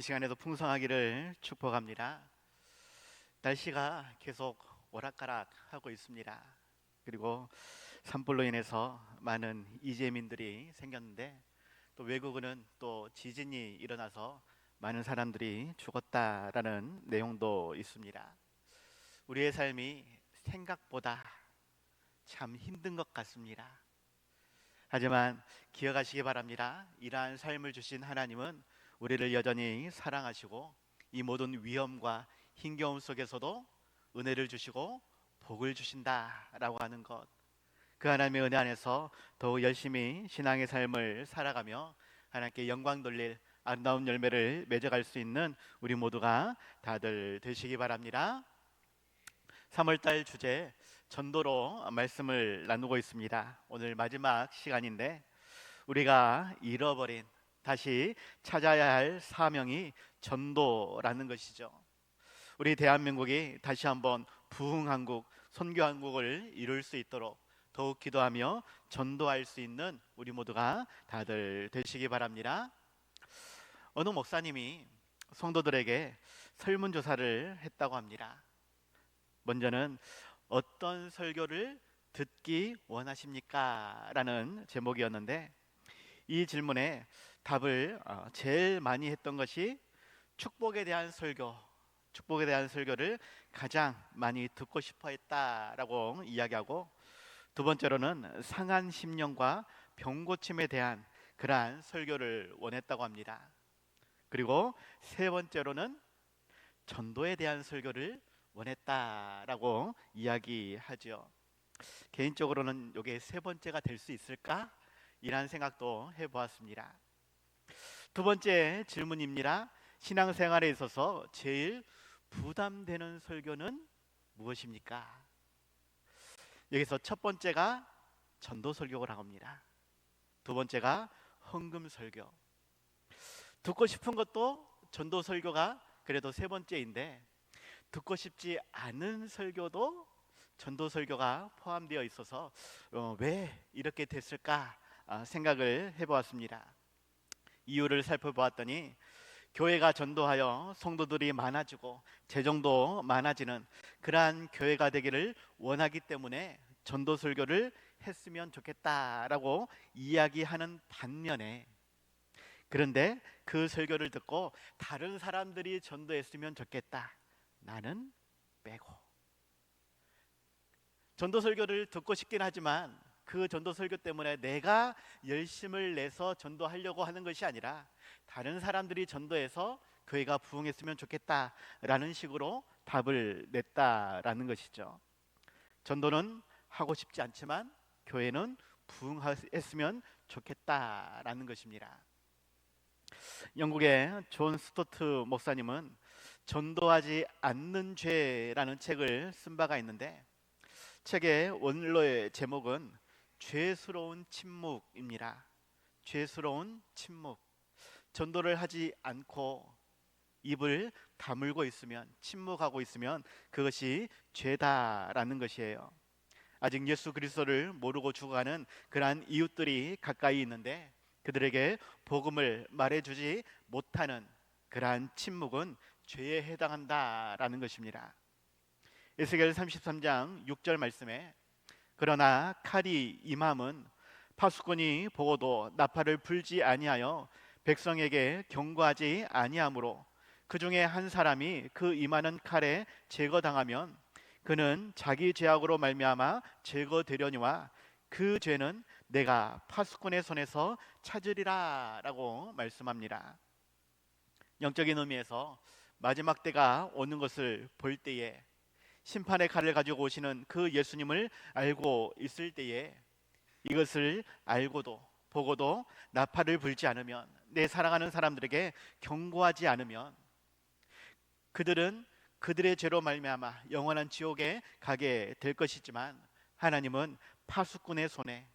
이 시간에도 풍성하기를 축복합니다. 날씨가 계속 오락가락하고 있습니다. 그리고 산불로 인해서 많은 이재민들이 생겼는데, 또 외국은 또 지진이 일어나서 많은 사람들이 죽었다라는 내용도 있습니다. 우리의 삶이 생각보다 참 힘든 것 같습니다. 하지만 기억하시기 바랍니다. 이러한 삶을 주신 하나님은 우리를 여전히 사랑하시고, 이 모든 위험과 힘겨움 속에서도 은혜를 주시고 복을 주신다라고 하는 것, 그 하나님의 은혜 안에서 더욱 열심히 신앙의 삶을 살아가며 하나님께 영광 돌릴 아름다운 열매를 맺어갈 수 있는 우리 모두가 다들 되시기 바랍니다. 3월달 주제 전도로 말씀을 나누고 있습니다. 오늘 마지막 시간인데, 우리가 잃어버린, 다시 찾아야 할 사명이 전도라는 것이죠. 우리 대한민국이 다시 한번 부흥한국, 선교한국을 이룰 수 있도록 더욱 기도하며 전도할 수 있는 우리 모두가 다들 되시기 바랍니다. 어느 목사님이 성도들에게 설문조사를 했다고 합니다. 먼저는 어떤 설교를 듣기 원하십니까? 라는 제목이었는데, 이 질문에 답을 제일 많이 했던 것이 축복에 대한 설교, 축복에 대한 설교를 가장 많이 듣고 싶어 했다라고 이야기하고, 두 번째로는 상한 심령과 병고침에 대한 그러한 설교를 원했다고 합니다. 그리고 세 번째로는 전도에 대한 설교를 원했다라고 이야기하죠. 개인적으로는 이게 세 번째가 될 수 있을까? 이란 생각도 해보았습니다. 두 번째 질문입니다. 신앙생활에 있어서 제일 부담되는 설교는 무엇입니까? 여기서 첫 번째가 전도 설교라고 합니다. 두 번째가 헌금 설교. 듣고 싶은 것도 전도 설교가 그래도 세 번째인데, 듣고 싶지 않은 설교도 전도 설교가 포함되어 있어서 왜 이렇게 됐을까 생각을 해보았습니다. 이유를 살펴보았더니, 교회가 전도하여 성도들이 많아지고 재정도 많아지는 그러한 교회가 되기를 원하기 때문에 전도 설교를 했으면 좋겠다라고 이야기하는 반면에, 그런데 그 설교를 듣고 다른 사람들이 전도했으면 좋겠다, 나는 빼고, 전도 설교를 듣고 싶긴 하지만 그 전도 설교 때문에 내가 열심을 내서 전도하려고 하는 것이 아니라 다른 사람들이 전도해서 교회가 부흥했으면 좋겠다라는 식으로 답을 냈다라는 것이죠. 전도는 하고 싶지 않지만 교회는 부흥했으면 좋겠다라는 것입니다. 영국의 존 스토트 목사님은 전도하지 않는 죄라는 책을 쓴 바가 있는데, 책의 원로의 제목은 죄스러운 침묵입니다. 죄스러운 침묵. 전도를 하지 않고 입을 다물고 있으면, 침묵하고 있으면 그것이 죄다라는 것이에요. 아직 예수 그리스도를 모르고 죽어가는 그러한 이웃들이 가까이 있는데, 그들에게 복음을 말해주지 못하는 그러한 침묵은 죄에 해당한다라는 것입니다. 에스겔 33장 6절 말씀에, 그러나 칼이 임함은 파수꾼이 보고도 나팔을 불지 아니하여 백성에게 경고하지 아니하므로, 그 중에 한 사람이 그 임하는 칼에 제거당하면 그는 자기 죄악으로 말미암아 제거되려니와 그 죄는 내가 파수꾼의 손에서 찾으리라 라고 말씀합니다. 영적인 의미에서 마지막 때가 오는 것을 볼 때에, 심판의 칼을 가지고 오시는 그 예수님을 알고 있을 때에, 이것을 알고도 보고도 나팔을 불지 않으면, 내 사랑하는 사람들에게 경고하지 않으면, 그들은 그들의 죄로 말미암아 영원한 지옥에 가게 될 것이지만, 하나님은 파수꾼의 손에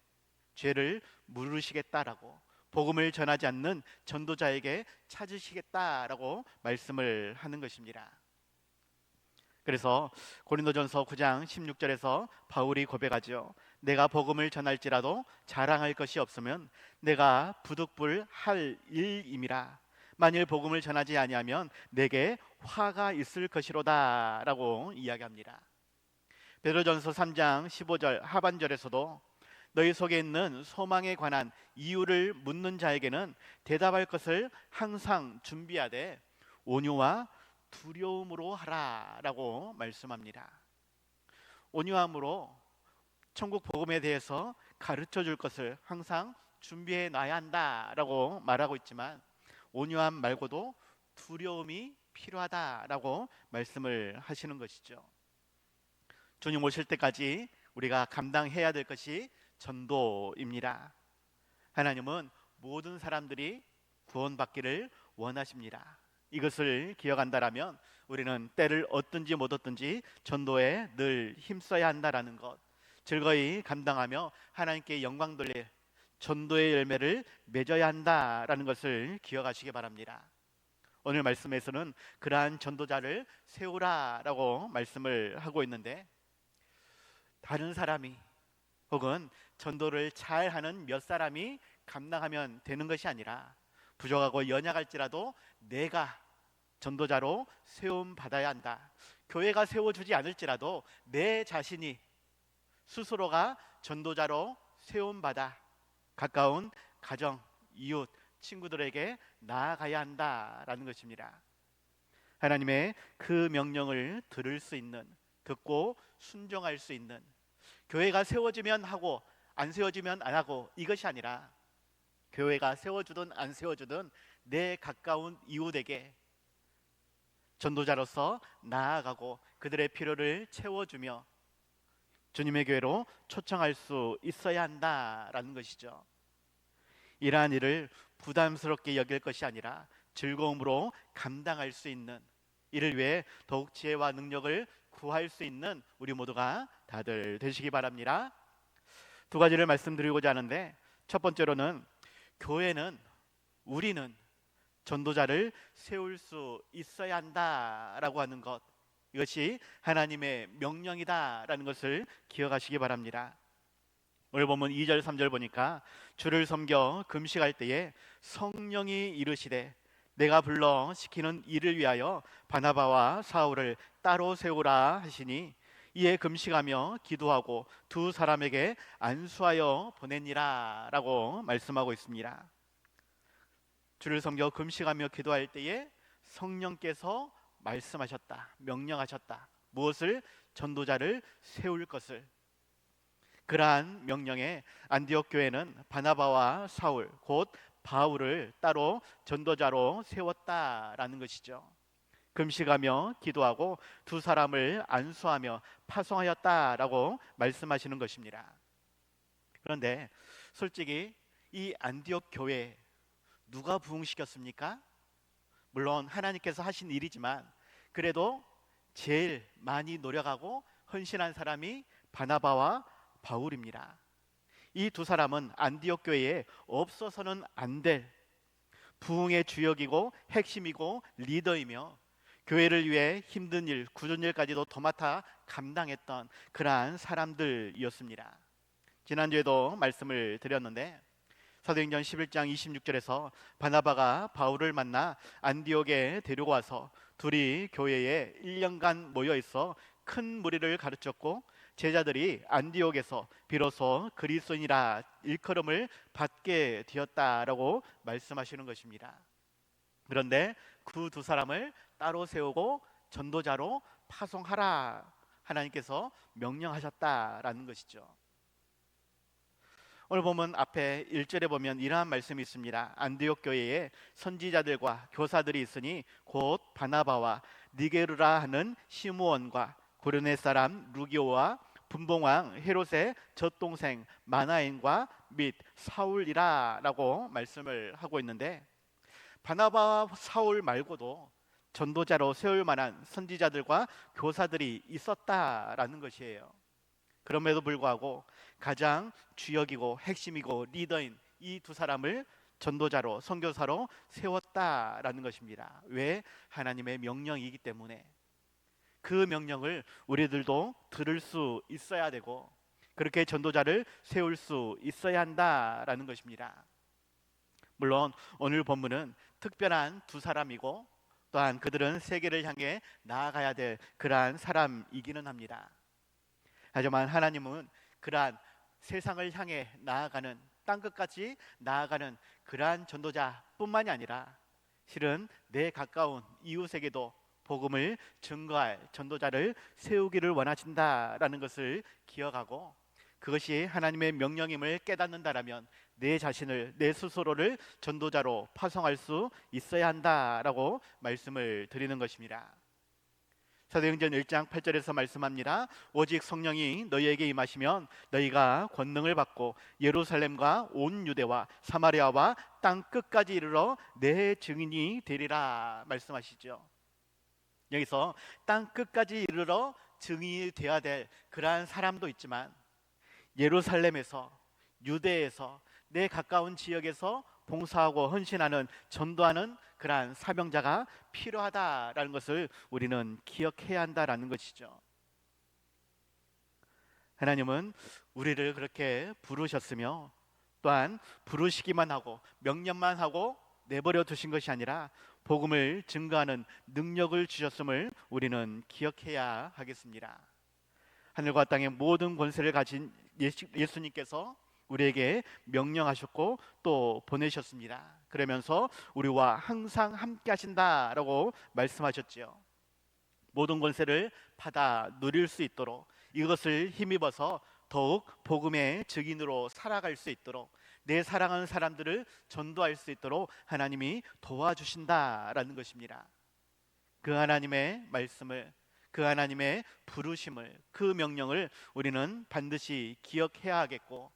죄를 물으시겠다라고, 복음을 전하지 않는 전도자에게 찾으시겠다라고 말씀을 하는 것입니다. 그래서 고린도전서 9장 16절에서 바울이 고백하죠. 내가 복음을 전할지라도 자랑할 것이 없으면 내가 부득불 할 일임이라. 만일 복음을 전하지 아니하면 내게 화가 있을 것이로다라고 이야기합니다. 베드로전서 3장 15절 하반절에서도 너희 속에 있는 소망에 관한 이유를 묻는 자에게는 대답할 것을 항상 준비하되 온유와 두려움으로 하라라고 말씀합니다. 온유함으로 천국 복음에 대해서 가르쳐 줄 것을 항상 준비해 놔야 한다라고 말하고 있지만, 온유함 말고도 두려움이 필요하다라고 말씀을 하시는 것이죠. 주님 오실 때까지 우리가 감당해야 될 것이 전도입니다. 하나님은 모든 사람들이 구원받기를 원하십니다. 이것을 기억한다라면 우리는 때를 얻든지 못 얻든지 전도에 늘 힘써야 한다라는 것, 즐거이 감당하며 하나님께 영광 돌릴 전도의 열매를 맺어야 한다라는 것을 기억하시기 바랍니다. 오늘 말씀에서는 그러한 전도자를 세우라라고 말씀을 하고 있는데, 다른 사람이 혹은 전도를 잘하는 몇 사람이 감당하면 되는 것이 아니라 부족하고 연약할지라도 내가 전도자로 세움 받아야 한다. 교회가 세워주지 않을지라도 내 자신이 스스로가 전도자로 세움 받아 가까운 가정, 이웃, 친구들에게 나아가야 한다라는 것입니다. 하나님의 그 명령을 들을 수 있는, 듣고 순종할 수 있는, 교회가 세워지면 하고 안 세워지면 안 하고 이것이 아니라 교회가 세워주든 안 세워주든 내 가까운 이웃에게 전도자로서 나아가고 그들의 필요를 채워주며 주님의 교회로 초청할 수 있어야 한다라는 것이죠. 이러한 일을 부담스럽게 여길 것이 아니라 즐거움으로 감당할 수 있는, 이를 위해 더욱 지혜와 능력을 구할 수 있는 우리 모두가 다들 되시기 바랍니다. 두 가지를 말씀드리고자 하는데, 첫 번째로는 교회는, 우리는 전도자를 세울 수 있어야 한다라고 하는 것, 이것이 하나님의 명령이다라는 것을 기억하시기 바랍니다. 오늘 보면 2절 3절 보니까 주를 섬겨 금식할 때에 성령이 이르시되 내가 불러 시키는 일을 위하여 바나바와 사울을 따로 세우라 하시니 이에 금식하며 기도하고 두 사람에게 안수하여 보내니라 라고 말씀하고 있습니다. 주를 섬겨 금식하며 기도할 때에 성령께서 말씀하셨다, 명령하셨다. 무엇을? 전도자를 세울 것을. 그러한 명령에 안디옥 교회는 바나바와 사울, 곧 바울을 따로 전도자로 세웠다라는 것이죠. 금식하며 기도하고 두 사람을 안수하며 파송하였다라고 말씀하시는 것입니다. 그런데 솔직히 이 안디옥 교회 누가 부흥시켰습니까? 물론 하나님께서 하신 일이지만 그래도 제일 많이 노력하고 헌신한 사람이 바나바와 바울입니다. 이 두 사람은 안디옥 교회에 없어서는 안 될 부흥의 주역이고 핵심이고 리더이며 교회를 위해 힘든 일, 굳은 일까지도 도맡아 감당했던 그러한 사람들이었습니다. 지난주에도 말씀을 드렸는데 사도행전 11장 26절에서 바나바가 바울을 만나 안디옥에 데리고 와서 둘이 교회에 1년간 모여 있어 큰 무리를 가르쳤고 제자들이 안디옥에서 비로소 그리스도인이라 일컬음을 받게 되었다라고 말씀하시는 것입니다. 그런데 그 두 사람을 따로 세우고 전도자로 파송하라 하나님께서 명령하셨다라는 것이죠. 오늘 보면 앞에 1절에 보면 이러한 말씀이 있습니다. 안디옥 교회에 선지자들과 교사들이 있으니 곧 바나바와 니게르라 하는 시므온과 고르네 사람 루기오와 분봉왕 헤롯의 젖동생 마나엔과 및 사울이라 라고 말씀을 하고 있는데, 바나바와 사울 말고도 전도자로 세울 만한 선지자들과 교사들이 있었다라는 것이에요. 그럼에도 불구하고 가장 주역이고 핵심이고 리더인 이 두 사람을 전도자로, 선교사로 세웠다라는 것입니다. 왜? 하나님의 명령이기 때문에. 그 명령을 우리들도 들을 수 있어야 되고 그렇게 전도자를 세울 수 있어야 한다라는 것입니다. 물론 오늘 본문은 특별한 두 사람이고 또한 그들은 세계를 향해 나아가야 될 그러한 사람이기는 합니다. 하지만 하나님은 그러한 세상을 향해 나아가는 땅끝까지 나아가는 그러한 전도자뿐만이 아니라 실은 내 가까운 이웃에게도 복음을 증거할 전도자를 세우기를 원하신다라는 것을 기억하고 그것이 하나님의 명령임을 깨닫는다라면 내 자신을 내 스스로를 전도자로 파송할 수 있어야 한다라고 말씀을 드리는 것입니다. 사도행전 1장 8절에서 말씀합니다. 오직 성령이 너희에게 임하시면 너희가 권능을 받고 예루살렘과 온 유대와 사마리아와 땅 끝까지 이르러 내 증인이 되리라 말씀하시죠. 여기서 땅 끝까지 이르러 증인이 되어야 될 그러한 사람도 있지만 예루살렘에서 유대에서 내 가까운 지역에서 봉사하고 헌신하는 전도하는 그러한 사명자가 필요하다라는 것을 우리는 기억해야 한다라는 것이죠. 하나님은 우리를 그렇게 부르셨으며 또한 부르시기만 하고 명령만 하고 내버려 두신 것이 아니라 복음을 증거하는 능력을 주셨음을 우리는 기억해야 하겠습니다. 하늘과 땅의 모든 권세를 가진 예수님께서 우리에게 명령하셨고 또 보내셨습니다. 그러면서 우리와 항상 함께 하신다라고 말씀하셨지요. 모든 권세를 받아 누릴 수 있도록 이것을 힘입어서 더욱 복음의 증인으로 살아갈 수 있도록 내 사랑하는 사람들을 전도할 수 있도록 하나님이 도와주신다라는 것입니다. 그 하나님의 말씀을 그 하나님의 부르심을 그 명령을 우리는 반드시 기억해야 하겠고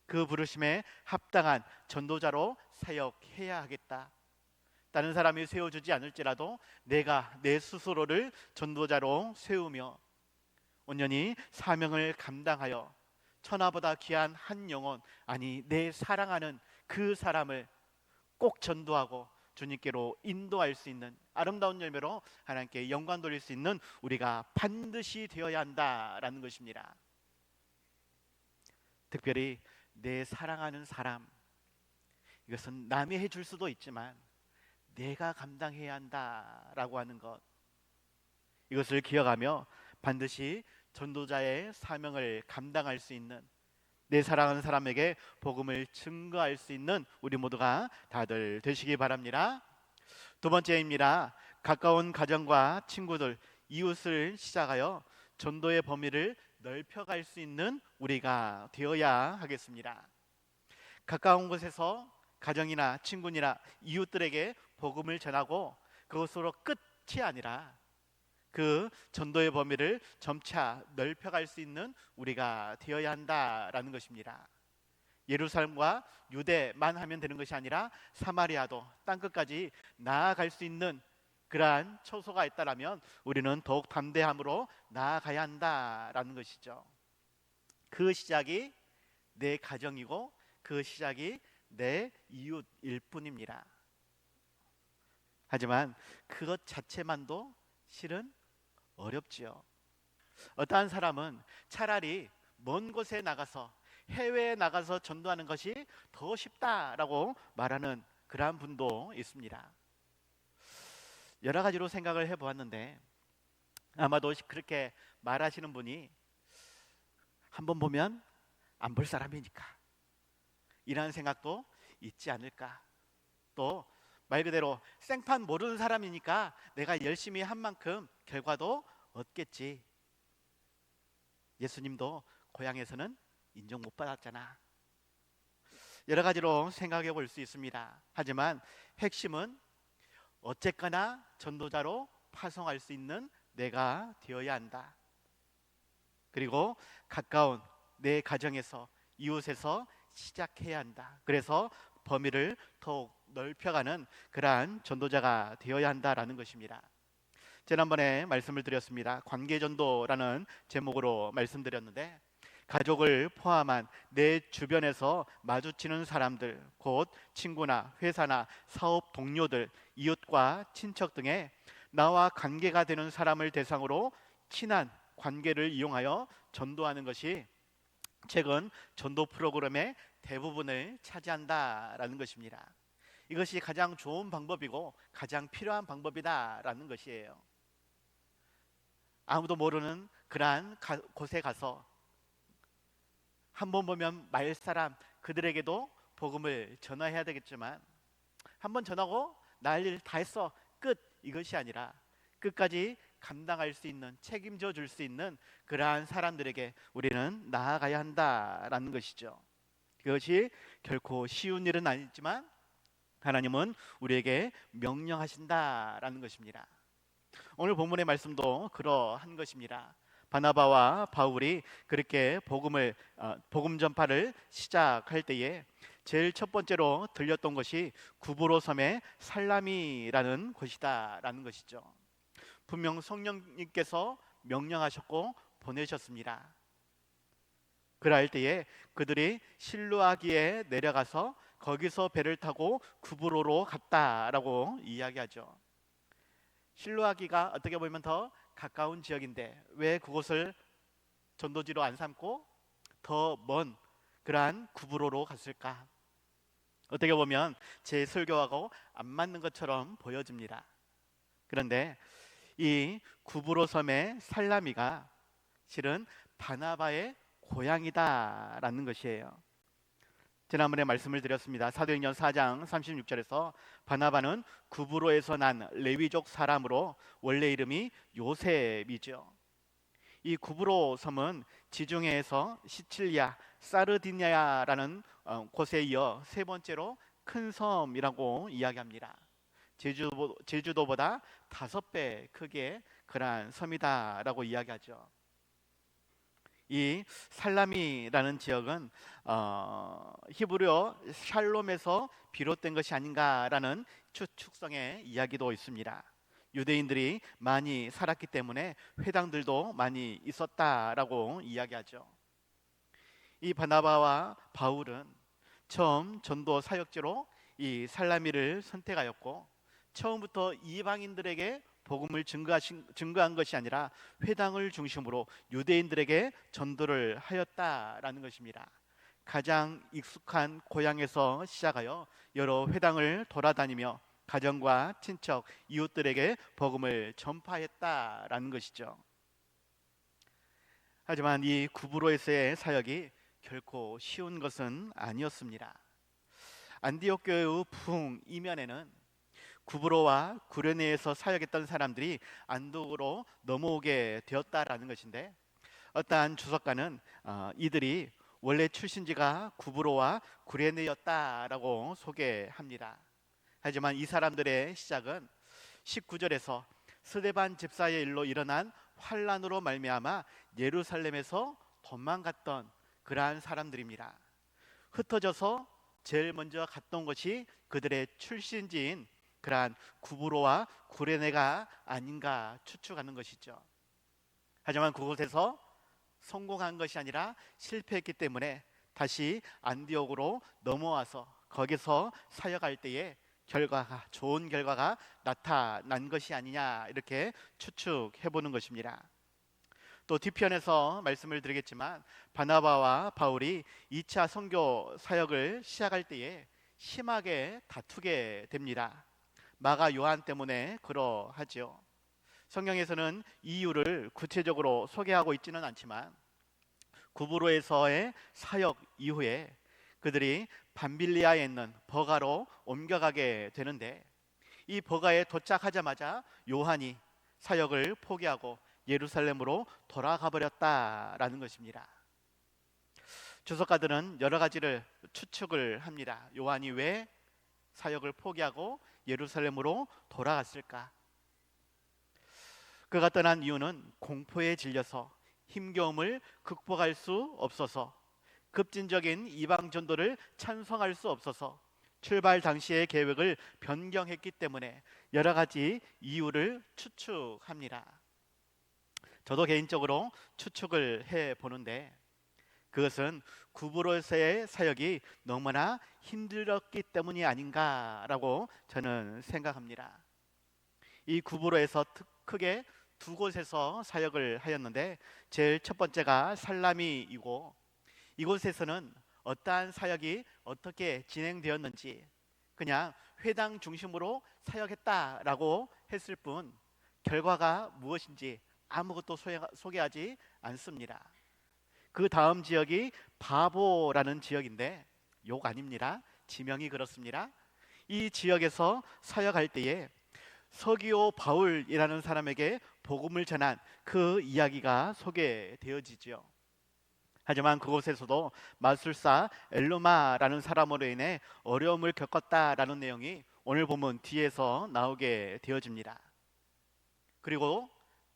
그 부르심에 합당한 전도자로 사역해야 하겠다. 다른 사람이 세워주지 않을지라도 내가 내 스스로를 전도자로 세우며 온전히 사명을 감당하여 천하보다 귀한 한 영혼 아니 내 사랑하는 그 사람을 꼭 전도하고 주님께로 인도할 수 있는 아름다운 열매로 하나님께 영광 돌릴 수 있는 우리가 반드시 되어야 한다라는 것입니다. 특별히 내 사랑하는 사람, 이것은 남이 해줄 수도 있지만 내가 감당해야 한다라고 하는 것, 이것을 기억하며 반드시 전도자의 사명을 감당할 수 있는 내 사랑하는 사람에게 복음을 증거할 수 있는 우리 모두가 다들 되시기 바랍니다. 두 번째입니다. 가까운 가정과 친구들, 이웃을 시작하여 전도의 범위를 넓혀갈 수 있는 우리가 되어야 하겠습니다. 가까운 곳에서 가정이나 친구나 이웃들에게 복음을 전하고 그것으로 끝이 아니라 그 전도의 범위를 점차 넓혀갈 수 있는 우리가 되어야 한다라는 것입니다. 예루살렘과 유대만 하면 되는 것이 아니라 사마리아도 땅끝까지 나아갈 수 있는 그러한 처소가 있다라면 우리는 더욱 담대함으로 나아가야 한다라는 것이죠. 그 시작이 내 가정이고 그 시작이 내 이웃일 뿐입니다. 하지만 그것 자체만도 실은 어렵지요. 어떠한 사람은 차라리 먼 곳에 나가서 해외에 나가서 전도하는 것이 더 쉽다라고 말하는 그러한 분도 있습니다. 여러 가지로 생각을 해보았는데 아마도 그렇게 말하시는 분이 한번 보면 안 볼 사람이니까 이런 생각도 있지 않을까. 또 말 그대로 생판 모르는 사람이니까 내가 열심히 한 만큼 결과도 얻겠지. 예수님도 고향에서는 인정 못 받았잖아. 여러 가지로 생각해 볼 수 있습니다. 하지만 핵심은 어쨌거나 전도자로 파송할 수 있는 내가 되어야 한다. 그리고 가까운 내 가정에서 이웃에서 시작해야 한다. 그래서 범위를 더욱 넓혀가는 그러한 전도자가 되어야 한다라는 것입니다. 지난번에 말씀을 드렸습니다. 관계전도라는 제목으로 말씀드렸는데 가족을 포함한 내 주변에서 마주치는 사람들, 곧 친구나 회사나 사업 동료들, 이웃과 친척 등의 나와 관계가 되는 사람을 대상으로 친한 관계를 이용하여 전도하는 것이 최근 전도 프로그램의 대부분을 차지한다라는 것입니다. 이것이 가장 좋은 방법이고 가장 필요한 방법이다라는 것이에요. 아무도 모르는 그러한 곳에 가서 한 번 보면 말 사람 그들에게도 복음을 전화해야 되겠지만, 한 번 전하고 난리를 다 했어 끝, 이것이 아니라 끝까지 감당할 수 있는, 책임져 줄 수 있는 그러한 사람들에게 우리는 나아가야 한다라는 것이죠. 그것이 결코 쉬운 일은 아니지만 하나님은 우리에게 명령하신다라는 것입니다. 오늘 본문의 말씀도 그러한 것입니다. 바나바와 바울이 그렇게 복음 전파를 시작할 때에 제일 첫 번째로 들렸던 것이 구브로 섬의 살라미라는 곳이다라는 것이죠. 분명 성령님께서 명령하셨고 보내셨습니다. 그럴 때에 그들이 실루아기에 내려가서 거기서 배를 타고 구브로로 갔다라고 이야기하죠. 실루아기가 어떻게 보면 더 가까운 지역인데 왜 그곳을 전도지로 안 삼고 더 먼 그러한 구브로로 갔을까? 어떻게 보면 제 설교하고 안 맞는 것처럼 보여집니다. 그런데 이 구브로 섬의 살라미가 실은 바나바의 고향이다라는 것이에요. 지난번에 말씀을 드렸습니다. 사도행전 4장 36절에서 바나바는 구브로에서 난 레위족 사람으로 원래 이름이 요셉이죠. 이 구브로 섬은 지중해에서 시칠리아, 사르디니아라는 곳에 이어 세 번째로 큰 섬이라고 이야기합니다. 제주도보다 5배 크기의 그러한 섬이다라고 이야기하죠. 이 살라미라는 지역은 히브리어 샬롬에서 비롯된 것이 아닌가라는 추측성의 이야기도 있습니다. 유대인들이 많이 살았기 때문에 회당들도 많이 있었다라고 이야기하죠. 이 바나바와 바울은 처음 전도 사역지로 이 살라미를 선택하였고, 처음부터 이방인들에게 복음을 증거한 것이 아니라 회당을 중심으로 유대인들에게 전도를 하였다라는 것입니다. 가장 익숙한 고향에서 시작하여 여러 회당을 돌아다니며 가정과 친척, 이웃들에게 복음을 전파했다라는 것이죠. 하지만 이 구브로에서의 사역이 결코 쉬운 것은 아니었습니다. 안디옥 교회의 부흥 이면에는 구브로와 구레네에서 사역했던 사람들이 안독으로 넘어오게 되었다라는 것인데, 어떠한 주석가는 이들이 원래 출신지가 구브로와 구레네였다라고 소개합니다. 하지만 이 사람들의 시작은 19절에서 스데반 집사의 일로 일어난 환란으로 말미암아 예루살렘에서 도망갔던 그러한 사람들입니다. 흩어져서 제일 먼저 갔던 것이 그들의 출신지인 그러한 구브로와 구레네가 아닌가 추측하는 것이죠. 하지만 그곳에서 성공한 것이 아니라 실패했기 때문에 다시 안디옥으로 넘어와서 거기서 사역할 때에 좋은 결과가 나타난 것이 아니냐, 이렇게 추측해 보는 것입니다. 또 뒤편에서 말씀을 드리겠지만 바나바와 바울이 2차 선교 사역을 시작할 때에 심하게 다투게 됩니다. 마가 요한 때문에 그러하죠. 성경에서는 이유를 구체적으로 소개하고 있지는 않지만 구브로에서의 사역 이후에 그들이 밤빌리아에 있는 버가로 옮겨가게 되는데, 이 버가에 도착하자마자 요한이 사역을 포기하고 예루살렘으로 돌아가 버렸다라는 것입니다. 주석가들은 여러 가지를 추측을 합니다. 요한이 왜 사역을 포기하고 예루살렘으로 돌아갔을까? 그가 떠난 이유는 공포에 질려서 힘겨움을 극복할 수 없어서, 급진적인 이방 전도를 찬성할 수 없어서 출발 당시의 계획을 변경했기 때문에 여러 가지 이유를 추측합니다. 저도 개인적으로 추측을 해 보는데, 그것은 구브로에서의 사역이 너무나 힘들었기 때문이 아닌가라고 저는 생각합니다. 이 구브로에서 크게 두 곳에서 사역을 하였는데, 제일 첫 번째가 살라미이고, 이곳에서는 어떠한 사역이 어떻게 진행되었는지 그냥 회당 중심으로 사역했다라고 했을 뿐 결과가 무엇인지 아무것도 소개하지 않습니다. 그 다음 지역이 바보라는 지역인데 욕 아닙니다. 지명이 그렇습니다. 이 지역에서 사역할 때에 서기오 바울이라는 사람에게 복음을 전한 그 이야기가 소개되어지죠. 하지만 그곳에서도 마술사 엘루마라는 사람으로 인해 어려움을 겪었다라는 내용이 오늘 본문 뒤에서 나오게 되어집니다. 그리고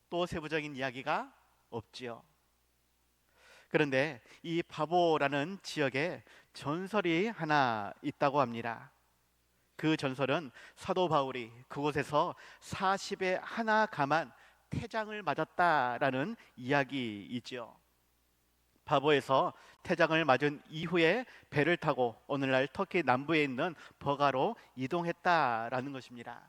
또 세부적인 이야기가 없지요. 그런데 이 바보라는 지역에 전설이 하나 있다고 합니다. 그 전설은 사도 바울이 그곳에서 40에 하나 감한 태장을 맞았다라는 이야기이지요. 바보에서 태장을 맞은 이후에 배를 타고 오늘날 터키 남부에 있는 버가로 이동했다라는 것입니다.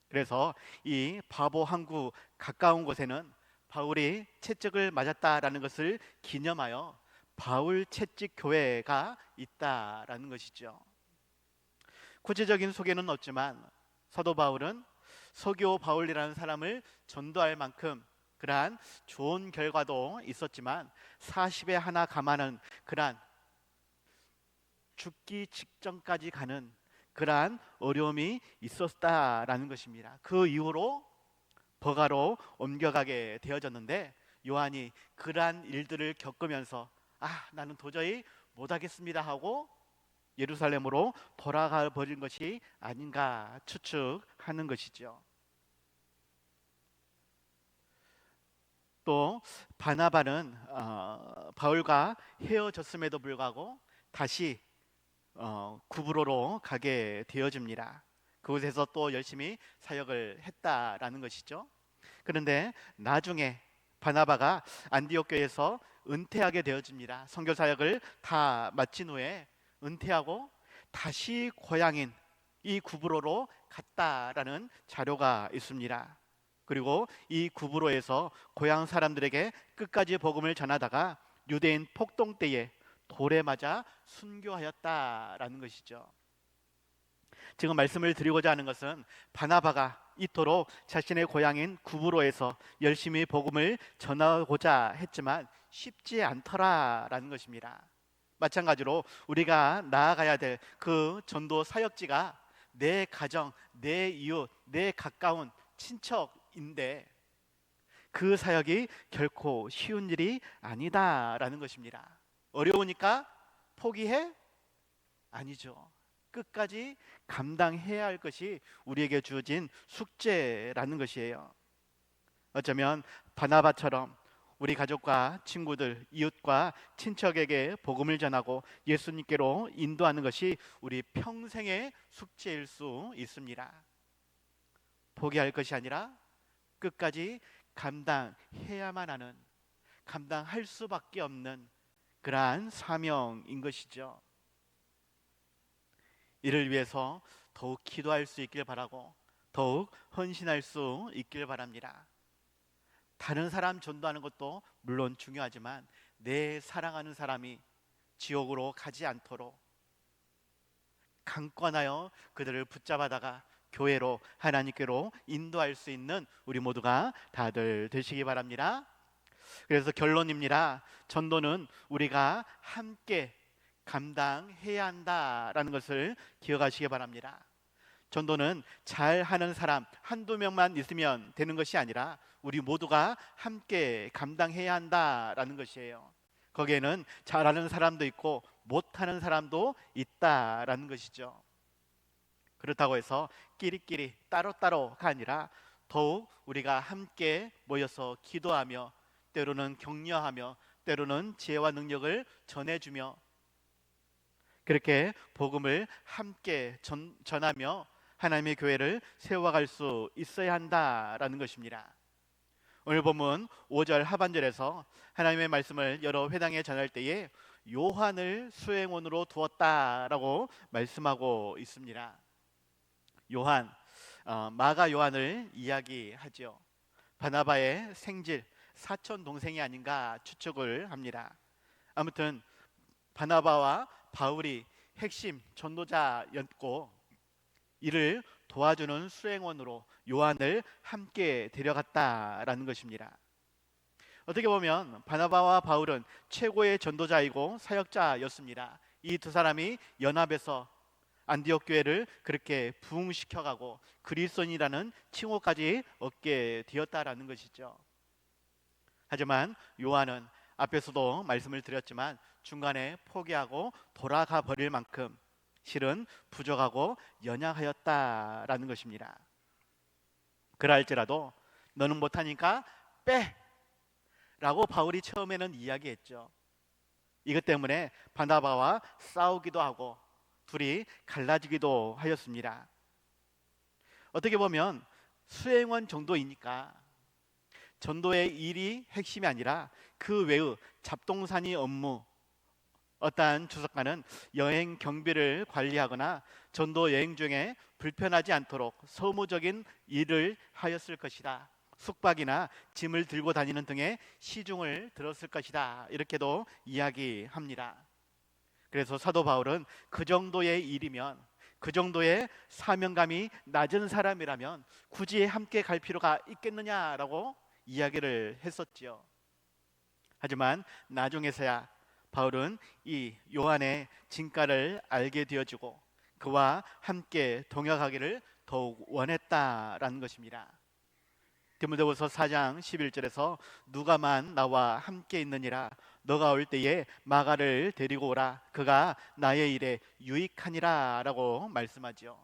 그래서 이 바보 항구 가까운 곳에는 바울이 채찍을 맞았다라는 것을 기념하여 바울 채찍 교회가 있다라는 것이죠. 구체적인 소개는 없지만 사도 바울은 서기오 바울이라는 사람을 전도할 만큼 그러한 좋은 결과도 있었지만 40에 하나 감하는 그러한 죽기 직전까지 가는 그러한 어려움이 있었다라는 것입니다. 그 이후로 버가로 옮겨가게 되어졌는데 요한이 그러한 일들을 겪으면서 나는 도저히 못하겠습니다 하고 예루살렘으로 돌아가 버린 것이 아닌가 추측하는 것이죠. 또 바나바는 바울과 헤어졌음에도 불구하고 다시 구브로로 가게 되어집니다. 그곳에서 또 열심히 사역을 했다라는 것이죠. 그런데 나중에 바나바가 안디옥 교회에서 은퇴하게 되어집니다. 선교 사역을 다 마친 후에 은퇴하고 다시 고향인 이 구브로로 갔다라는 자료가 있습니다. 그리고 이 구브로에서 고향 사람들에게 끝까지 복음을 전하다가 유대인 폭동 때에 돌에 맞아 순교하였다라는 것이죠. 지금 말씀을 드리고자 하는 것은 바나바가 이토록 자신의 고향인 구브로에서 열심히 복음을 전하고자 했지만 쉽지 않더라라는 것입니다. 마찬가지로 우리가 나아가야 될 그 전도 사역지가 내 가정, 내 이웃, 내 가까운 친척인데 그 사역이 결코 쉬운 일이 아니다라는 것입니다. 어려우니까 포기해? 아니죠. 끝까지 감당해야 할 것이 우리에게 주어진 숙제라는 것이에요. 어쩌면 바나바처럼 우리 가족과 친구들, 이웃과 친척에게 복음을 전하고 예수님께로 인도하는 것이 우리 평생의 숙제일 수 있습니다. 포기할 것이 아니라 끝까지 감당해야만 하는, 감당할 수밖에 없는 그러한 사명인 것이죠. 이를 위해서 더욱 기도할 수 있길 바라고 더욱 헌신할 수 있길 바랍니다. 다른 사람 전도하는 것도 물론 중요하지만 내 사랑하는 사람이 지옥으로 가지 않도록 강권하여 그들을 붙잡아다가 교회로, 하나님께로 인도할 수 있는 우리 모두가 다들 되시기 바랍니다. 그래서 결론입니다. 전도는 우리가 함께 감당해야 한다라는 것을 기억하시기 바랍니다. 전도는 잘하는 사람 한두 명만 있으면 되는 것이 아니라 우리 모두가 함께 감당해야 한다라는 것이에요. 거기에는 잘하는 사람도 있고 못하는 사람도 있다라는 것이죠. 그렇다고 해서 끼리끼리 따로따로가 아니라 더욱 우리가 함께 모여서 기도하며 때로는 격려하며 때로는 지혜와 능력을 전해주며 그렇게 복음을 함께 전하며 하나님의 교회를 세워갈 수 있어야 한다라는 것입니다. 오늘 본문 5절 하반절에서 하나님의 말씀을 여러 회당에 전할 때에 요한을 수행원으로 두었다라고 말씀하고 있습니다. 요한, 마가 요한을 이야기하죠. 바나바의 생질, 사촌 동생이 아닌가 추측을 합니다. 아무튼 바나바와 바울이 핵심 전도자였고 이를 도와주는 수행원으로 요한을 함께 데려갔다라는 것입니다. 어떻게 보면 바나바와 바울은 최고의 전도자이고 사역자였습니다. 이 두 사람이 연합해서 안디옥 교회를 그렇게 부흥시켜가고 그리스도인이라는 칭호까지 얻게 되었다라는 것이죠. 하지만 요한은 앞에서도 말씀을 드렸지만 중간에 포기하고 돌아가 버릴 만큼 실은 부족하고 연약하였다라는 것입니다. 그럴지라도 너는 못하니까 빼! 라고 바울이 처음에는 이야기했죠. 이것 때문에 바나바와 싸우기도 하고 둘이 갈라지기도 하였습니다. 어떻게 보면 수행원 정도이니까 전도의 일이 핵심이 아니라 그 외의 잡동사니 업무, 어떠한 주석가는 여행 경비를 관리하거나 전도 여행 중에 불편하지 않도록 서무적인 일을 하였을 것이다. 숙박이나 짐을 들고 다니는 등의 시중을 들었을 것이다. 이렇게도 이야기합니다. 그래서 사도 바울은 그 정도의 일이면, 그 정도의 사명감이 낮은 사람이라면 굳이 함께 갈 필요가 있겠느냐라고 이야기를 했었지요. 하지만 나중에서야 바울은 이 요한의 진가를 알게 되어지고 그와 함께 동역하기를 더욱 원했다라는 것입니다. 디모데후서 4장 11절에서 누가만 나와 함께 있느니라, 너가 올 때에 마가를 데리고 오라, 그가 나의 일에 유익하니라 라고 말씀하지요.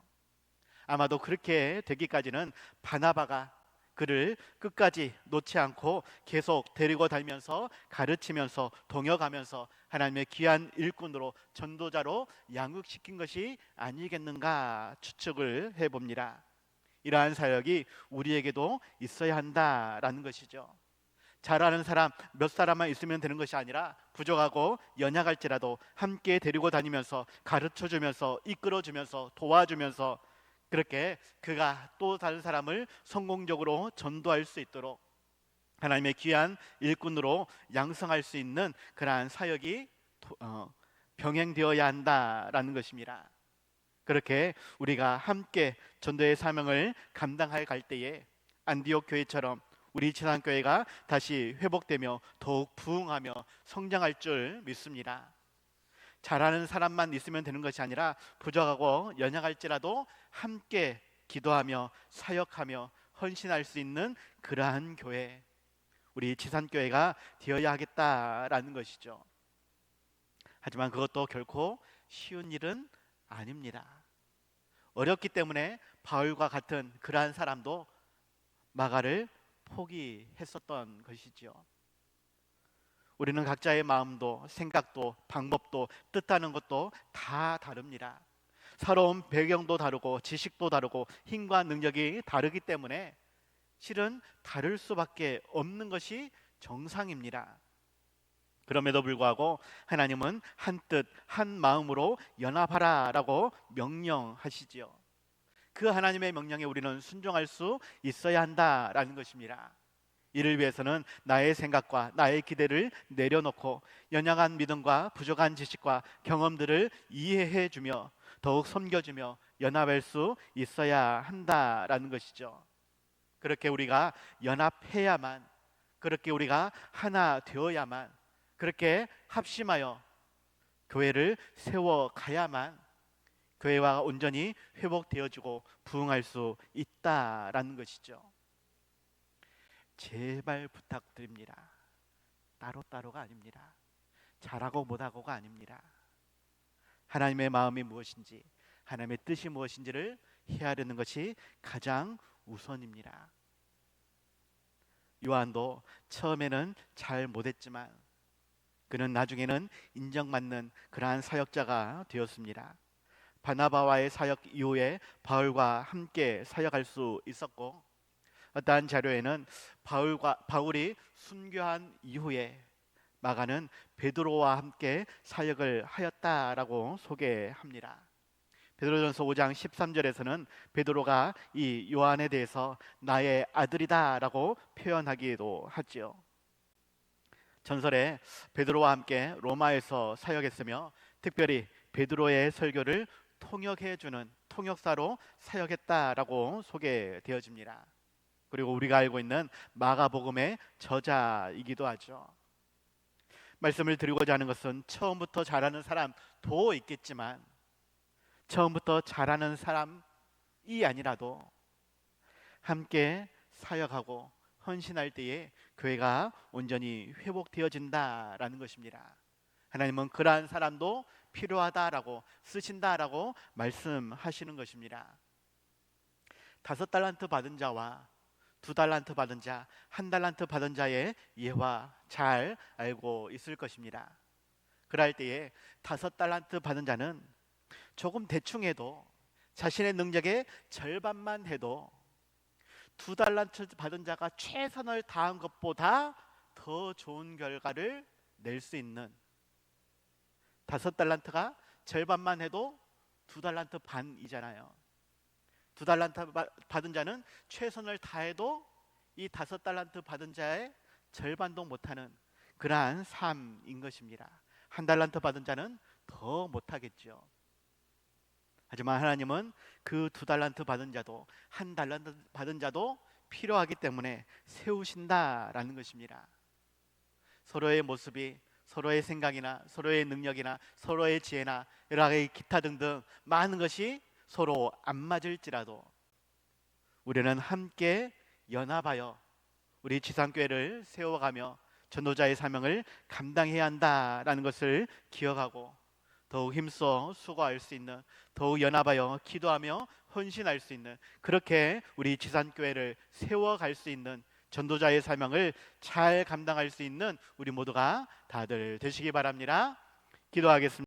아마도 그렇게 되기까지는 바나바가 그를 끝까지 놓지 않고 계속 데리고 다니면서 가르치면서 동역하면서 하나님의 귀한 일꾼으로 전도자로 양육시킨 것이 아니겠는가 추측을 해봅니다. 이러한 사역이 우리에게도 있어야 한다라는 것이죠. 잘하는 사람 몇 사람만 있으면 되는 것이 아니라 부족하고 연약할지라도 함께 데리고 다니면서 가르쳐주면서 이끌어주면서 도와주면서 그렇게 그가 또 다른 사람을 성공적으로 전도할 수 있도록 하나님의 귀한 일꾼으로 양성할 수 있는 그러한 사역이 병행되어야 한다라는 것입니다. 그렇게 우리가 함께 전도의 사명을 감당할 갈 때에 안디옥 교회처럼 우리 지산교회가 다시 회복되며 더욱 부흥하며 성장할 줄 믿습니다. 잘하는 사람만 있으면 되는 것이 아니라 부족하고 연약할지라도 함께 기도하며 사역하며 헌신할 수 있는 그러한 교회, 우리 지산교회가 되어야 하겠다라는 것이죠. 하지만 그것도 결코 쉬운 일은 아닙니다. 어렵기 때문에 바울과 같은 그러한 사람도 마가를 포기했었던 것이지요. 우리는 각자의 마음도 생각도 방법도 뜻하는 것도 다 다릅니다. 살아온 배경도 다르고 지식도 다르고 힘과 능력이 다르기 때문에 실은 다를 수밖에 없는 것이 정상입니다. 그럼에도 불구하고 하나님은 한 뜻, 한 마음으로 연합하라 라고 명령하시지요. 그 하나님의 명령에 우리는 순종할 수 있어야 한다라는 것입니다. 이를 위해서는 나의 생각과 나의 기대를 내려놓고 연약한 믿음과 부족한 지식과 경험들을 이해해 주며 더욱 섬겨주며 연합할 수 있어야 한다라는 것이죠. 그렇게 우리가 연합해야만, 그렇게 우리가 하나 되어야만, 그렇게 합심하여 교회를 세워가야만 교회가 온전히 회복되어지고 부흥할 수 있다라는 것이죠. 제발 부탁드립니다. 따로따로가 아닙니다. 잘하고 못하고가 아닙니다. 하나님의 마음이 무엇인지, 하나님의 뜻이 무엇인지를 헤아리는 것이 가장 우선입니다. 요한도 처음에는 잘 못했지만 그는 나중에는 인정받는 그러한 사역자가 되었습니다. 바나바와의 사역 이후에 바울과 함께 사역할 수 있었고, 어떠한 자료에는 바울이 순교한 이후에 마가는 베드로와 함께 사역을 하였다라고 소개합니다. 베드로전서 5장 13절에서는 베드로가 이 요한에 대해서 나의 아들이다라고 표현하기도 하지요. 전설에 베드로와 함께 로마에서 사역했으며 특별히 베드로의 설교를 통역해주는 통역사로 사역했다라고 소개되어집니다. 그리고 우리가 알고 있는 마가복음의 저자이기도 하죠. 말씀을 드리고자 하는 것은 처음부터 잘하는 사람도 있겠지만 처음부터 잘하는 사람이 아니라도 함께 사역하고 헌신할 때에 교회가 온전히 회복되어진다라는 것입니다. 하나님은 그러한 사람도 필요하다라고 쓰신다라고 말씀하시는 것입니다. 5달란트 받은 자와 2달란트 받은 자, 1달란트 받은 자의 예화 잘 알고 있을 것입니다. 그럴 때에 5달란트 받은 자는 조금 대충 해도 자신의 능력의 절반만 해도 2달란트 받은 자가 최선을 다한 것보다 더 좋은 결과를 낼 수 있는, 5달란트가 절반만 해도 2달란트 반이잖아요. 2달란트 받은 자는 최선을 다해도 이 5달란트 받은 자의 절반도 못하는 그러한 삶인 것입니다. 1달란트 받은 자는 더 못하겠죠. 하지만 하나님은 그 2달란트 받은 자도 1달란트 받은 자도 필요하기 때문에 세우신다라는 것입니다. 서로의 모습이, 서로의 생각이나 서로의 능력이나 서로의 지혜나 여러 가지 기타 등등 많은 것이 서로 안 맞을지라도 우리는 함께 연합하여 우리 지상교회를 세워가며 전도자의 사명을 감당해야 한다라는 것을 기억하고 더욱 힘써 수고할 수 있는, 더욱 연합하여 기도하며 헌신할 수 있는, 그렇게 우리 지산교회를 세워갈 수 있는 전도자의 사명을 잘 감당할 수 있는 우리 모두가 다들 되시기 바랍니다. 기도하겠습니다.